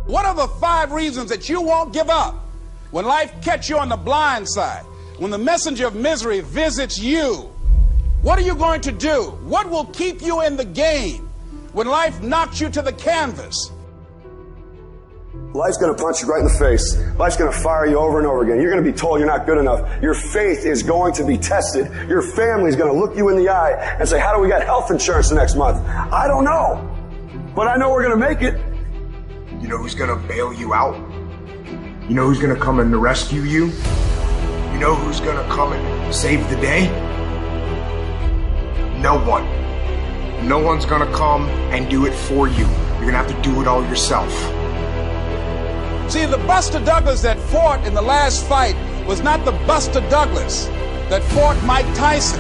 What are the 5 reasons that you won't give up when life catches you on the blind side? When the messenger of misery visits you, what are you going to do? What will keep you in the game when life knocks you to the canvas? Life's going to punch you right in the face. Life's going to fire you over and over again. You're going to be told you're not good enough. Your faith is going to be tested. Your family's going to look you in the eye and say, how do we get health insurance the next month? I don't know. But I know we're going to make it. You know who's going to bail you out? You know who's going to come and rescue you? You know who's going to come and save the day? No one. No one's going to come and do it for you. You're going to have to do it all yourself. See, the Buster Douglas that fought in the last fight was not the Buster Douglas that fought Mike Tyson.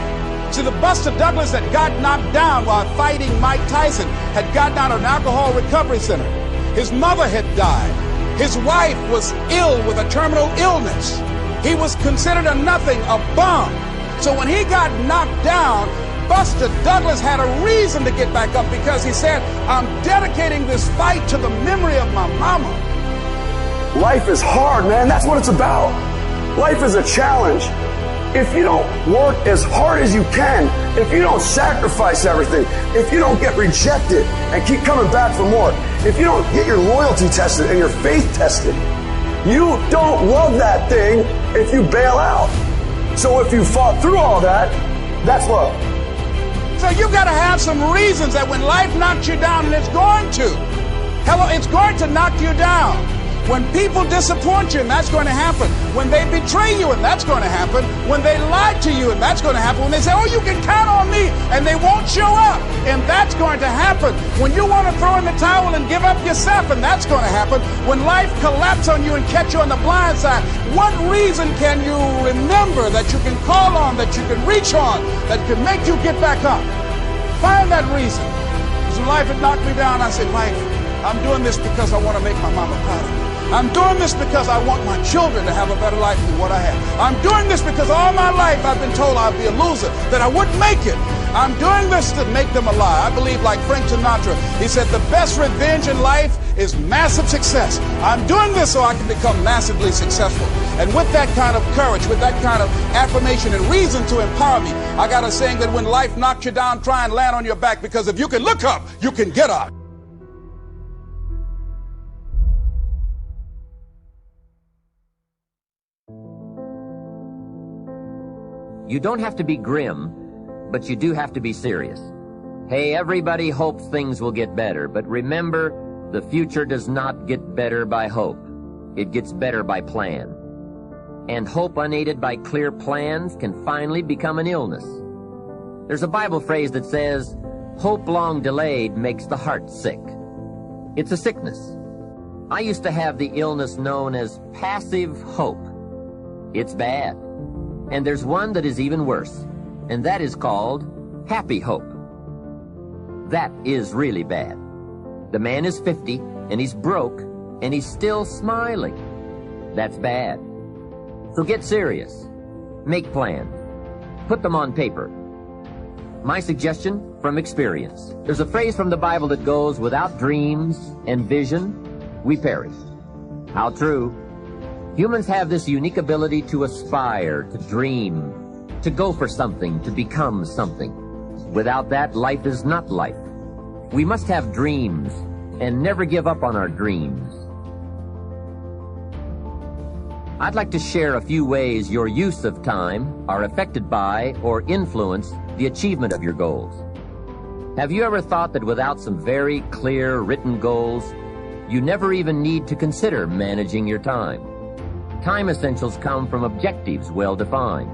See, the Buster Douglas that got knocked down while fighting Mike Tyson had gotten out of an alcohol recovery center. His mother had died. His wife was ill with a terminal illness. He was considered a nothing, a bum. So when he got knocked down, Buster Douglas had a reason to get back up because he said, I'm dedicating this fight to the memory of my mama. Life is hard, man. That's what it's about. Life is a challenge. If you don't work as hard as you can, if you don't sacrifice everything, if you don't get rejected and keep coming back for more, if you don't get your loyalty tested and your faith tested, you don't love that thing if you bail out. So if you fought through all that, that's love. So you've got to have some reasons that when life knocks you down, and it's going to. Hello, it's going to knock you down. When people disappoint you, and that's going to happen. When they betray you, and that's going to happen. When they lie to you, and that's going to happen. When they say, oh, you can count on me, and they won't show up, and that's going to happen. When you want to throw in the towel and give up yourself, and that's going to happen. When life collapses on you and catch you on the blind side, what reason can you remember that you can call on, that you can reach on, that can make you get back up? Find that reason. Because when life had knocked me down, I said, life, I'm doing this because I want to make my mama proud of me. I'm doing this because I want my children to have a better life than what I have. I'm doing this because all my life I've been told I'd be a loser, that I wouldn't make it. I'm doing this to make them a lie. I believe like Frank Sinatra, he said the best revenge in life is massive success. I'm doing this so I can become massively successful. And with that kind of courage, with that kind of affirmation and reason to empower me, I got a saying that when life knocks you down, try and land on your back, because if you can look up, you can get up. You don't have to be grim, but you do have to be serious. Hey, everybody hopes things will get better, but remember, the future does not get better by hope. It gets better by plan. And hope unaided by clear plans can finally become an illness. There's a Bible phrase that says, hope long delayed makes the heart sick. It's a sickness. I used to have the illness known as passive hope. It's bad. And there's one that is even worse, and that is called happy hope. That is really bad. The man is 50, and he's broke, and he's still smiling. That's bad. So get serious. Make plans. Put them on paper. My suggestion from experience. There's a phrase from the Bible that goes, without dreams and vision, we perish. How true. Humans have this unique ability to aspire, to dream, to go for something, to become something. Without that, life is not life. We must have dreams and never give up on our dreams. I'd like to share a few ways your use of time are affected by or influence the achievement of your goals. Have you ever thought that without some very clear written goals, you never even need to consider managing your time? Time essentials come from objectives well defined.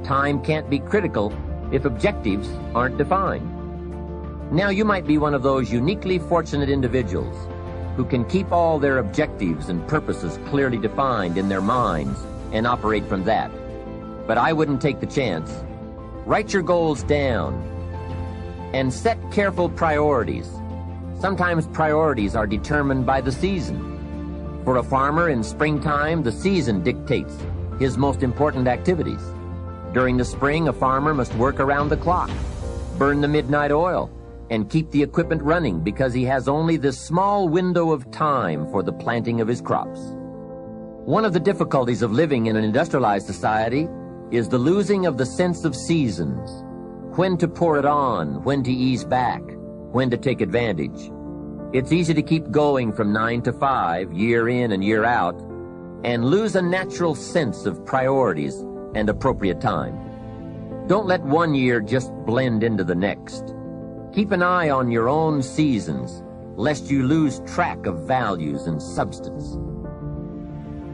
Time can't be critical if objectives aren't defined. Now you might be one of those uniquely fortunate individuals who can keep all their objectives and purposes clearly defined in their minds and operate from that. But I wouldn't take the chance. Write your goals down and set careful priorities. Sometimes priorities are determined by the season. For a farmer in springtime, the season dictates his most important activities. During the spring, a farmer must work around the clock, burn the midnight oil, and keep the equipment running because he has only this small window of time for the planting of his crops. One of the difficulties of living in an industrialized society is the losing of the sense of seasons. When to pour it on, when to ease back, when to take advantage. It's easy to keep going from 9 to 5, year in and year out, and lose a natural sense of priorities and appropriate time. Don't let one year just blend into the next. Keep an eye on your own seasons, lest you lose track of values and substance.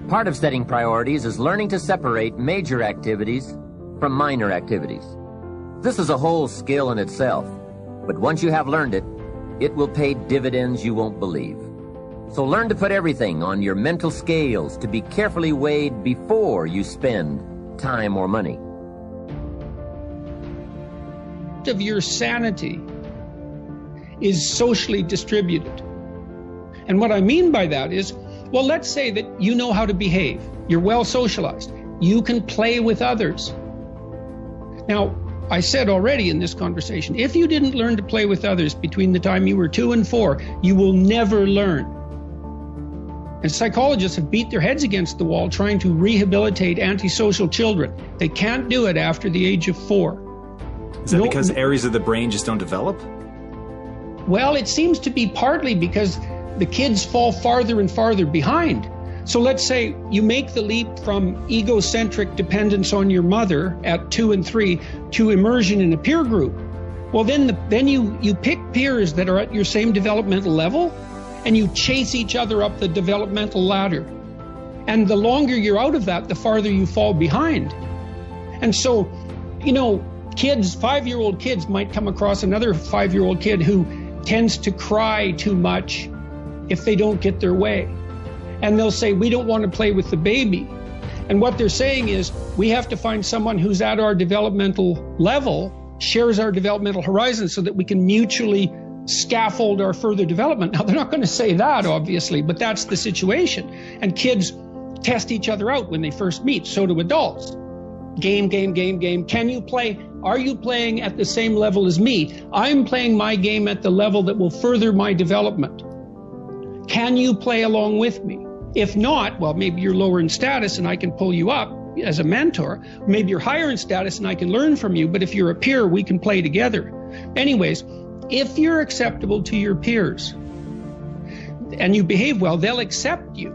Part of setting priorities is learning to separate major activities from minor activities. This is a whole skill in itself, but once you have learned it, it will pay dividends you won't believe. So learn to put everything on your mental scales to be carefully weighed before you spend time or money. Of your sanity is socially distributed. And what I mean by that is, well, let's say that you know how to behave. You're well socialized. You can play with others. Now, I said already in this conversation, if you didn't learn to play with others between the time you were 2 and 4, you will never learn. And psychologists have beat their heads against the wall trying to rehabilitate antisocial children. They can't do it after the age of 4. Is that because areas of the brain just don't develop? Well, it seems to be partly because the kids fall farther and farther behind. So let's say you make the leap from egocentric dependence on your mother at 2 and 3 to immersion in a peer group. Well, then you pick peers that are at your same developmental level, and you chase each other up the developmental ladder. And the longer you're out of that, the farther you fall behind. And so, you know, kids, 5-year-old kids might come across another 5-year-old kid who tends to cry too much if they don't get their way. And they'll say, we don't want to play with the baby. And what they're saying is, we have to find someone who's at our developmental level, shares our developmental horizon, so that we can mutually scaffold our further development. Now, they're not going to say that, obviously, but that's the situation. And kids test each other out when they first meet. So do adults. Game. Can you play? Are you playing at the same level as me? I'm playing my game at the level that will further my development. Can you play along with me? If not, well, maybe you're lower in status and I can pull you up as a mentor. Maybe you're higher in status and I can learn from you. But if you're a peer, we can play together. Anyways, if you're acceptable to your peers and you behave well, they'll accept you.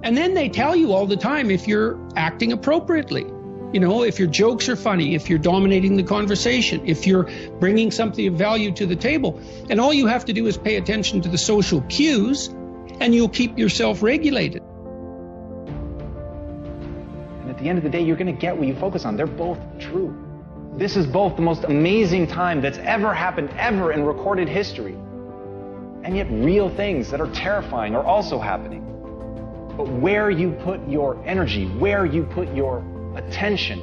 And then they tell you all the time if you're acting appropriately. You know, if your jokes are funny, if you're dominating the conversation, if you're bringing something of value to the table. And all you have to do is pay attention to the social cues, and you'll keep yourself regulated. And at the end of the day, you're going to get what you focus on. They're both true. This is both the most amazing time that's ever happened, ever in recorded history. And yet real things that are terrifying are also happening. But where you put your energy, where you put your attention,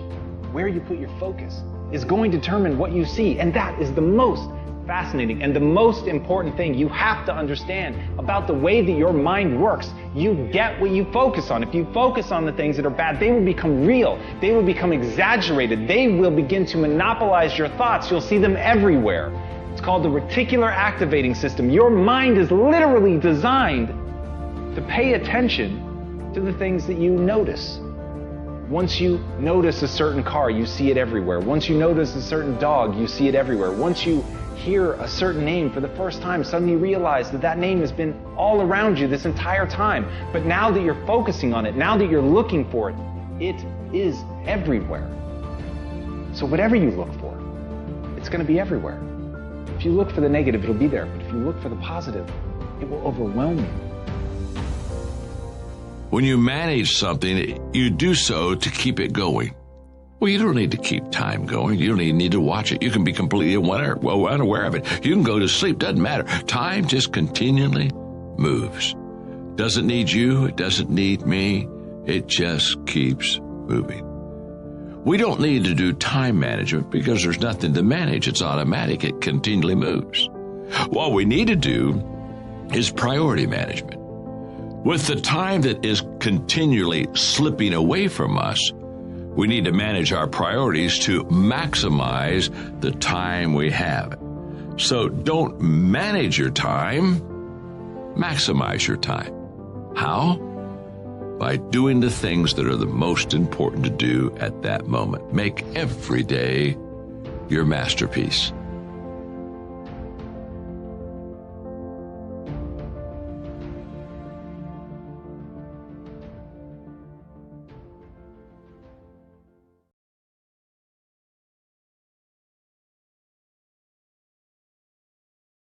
where you put your focus, is going to determine what you see. And that is the most fascinating and the most important thing you have to understand about the way that your mind works. You get what you focus on. If you focus on the things that are bad, they will become real. They will become exaggerated. They will begin to monopolize your thoughts. You'll see them everywhere. It's called the reticular activating system. Your mind is literally designed to pay attention to the things that you notice. Once you notice a certain car, you see it everywhere. Once you notice a certain dog, you see it everywhere. Once you hear a certain name for the first time, suddenly you realize that that name has been all around you this entire time. But now that you're focusing on it, now that you're looking for it, it is everywhere. So whatever you look for, it's going to be everywhere. If you look for the negative, it'll be there. But if you look for the positive, it will overwhelm you. When you manage something, you do so to keep it going. Well, you don't need to keep time going. You don't even need to watch it. You can be completely unaware of it. You can go to sleep. Doesn't matter. Time just continually moves. Doesn't need you. It doesn't need me. It just keeps moving. We don't need to do time management because there's nothing to manage. It's automatic. It continually moves. What we need to do is priority management. With the time that is continually slipping away from us, we need to manage our priorities to maximize the time we have. So don't manage your time, maximize your time. How? By doing the things that are the most important to do at that moment. Make every day your masterpiece.